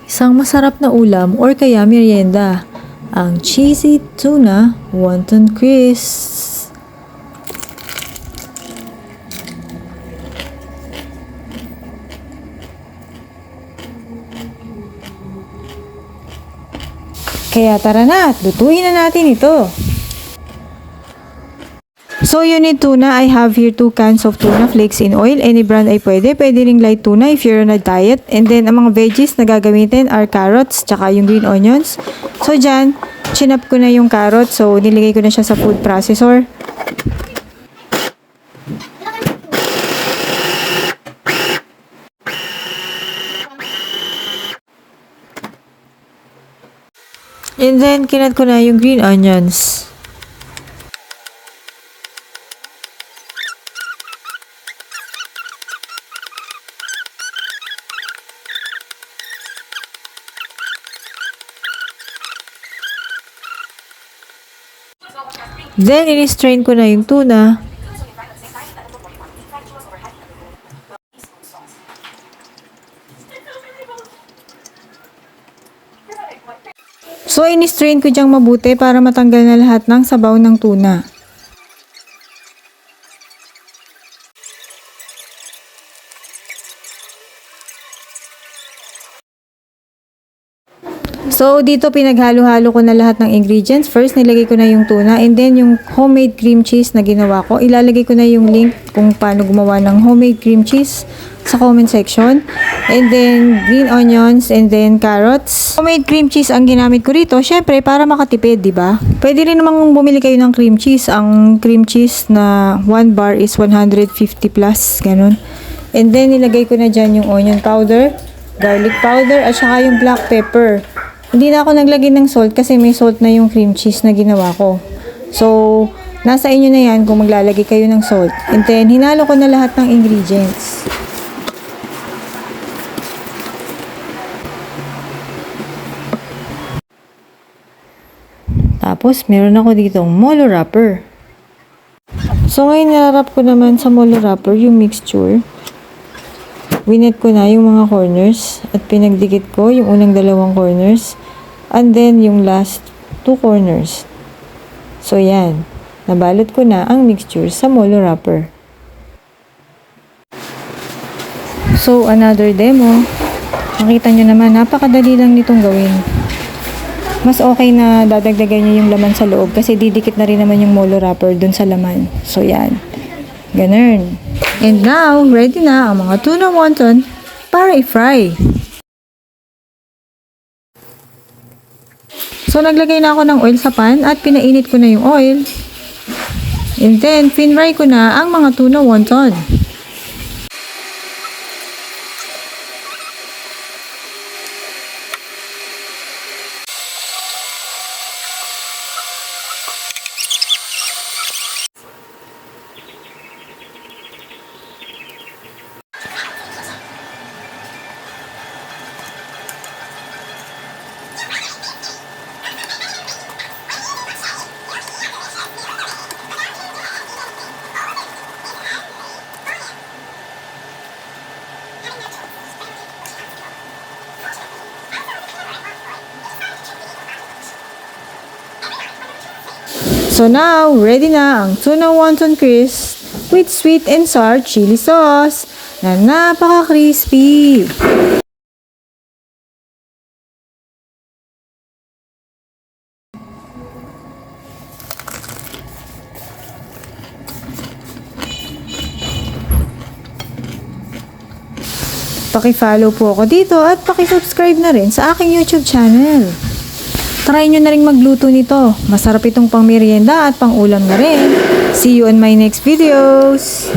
Isang masarap na ulam or kaya merienda, ang cheesy tuna wonton crisps. Kaya tara na at lutuin na natin ito. So you need tuna. I have here 2 cans of tuna flakes in oil. Any brand ay pwede. Pwede ring light tuna if you're on a diet. And then ang mga veggies na gagamitin are carrots tsaka yung green onions. So dyan, chinap ko na yung carrots. So nilagay ko na siya sa food processor. And then kinat ko na yung green onions. Then, in-strain ko na yung tuna. So, in-strain ko dyang mabuti para matanggal na lahat ng sabaw ng tuna. So, dito pinaghalo-halo ko na lahat ng ingredients. First, nilagay ko na yung tuna and then yung homemade cream cheese na ginawa ko. Ilalagay ko na yung link kung paano gumawa ng homemade cream cheese sa comment section. And then, green onions and then carrots. Homemade cream cheese ang ginamit ko rito. Syempre, para makatipid, di ba? Pwede rin namang bumili kayo ng cream cheese. Ang cream cheese na 1 bar is 150 plus, ganun. And then, nilagay ko na dyan yung onion powder, garlic powder, at saka yung black pepper. Hindi na ako naglagay ng salt kasi may salt na yung cream cheese na ginawa ko. So, nasa inyo na yan kung maglalagay kayo ng salt. And then, hinalo ko na lahat ng ingredients. Tapos, meron ako ditong molo wrapper. So, ngayon nilarap ko naman sa molo wrapper yung mixture. Winet ko na yung mga corners at pinagdikit ko yung unang 2 corners and then yung last 2 corners. So yan, nabalot ko na ang mixture sa molo wrapper. So another demo. Makita nyo naman, napakadali lang nitong gawin. Mas okay na dadagdagan nyo yung laman sa loob kasi didikit na rin naman yung molo wrapper dun sa laman. So yan, ganun. And now, ready na ang mga tuna wonton para i-fry. So, naglagay na ako ng oil sa pan at pinainit ko na yung oil. And then, fin-fry ko na ang mga tuna wonton. So now, ready na ang tuna wonton crisps with sweet and sour chili sauce na napaka-crispy. Paki-follow po ako dito at paki-subscribe na rin sa aking YouTube channel. Try nyo na rin magluto nito. Masarap itong pang merienda at pang ulam na rin. See you on my next videos!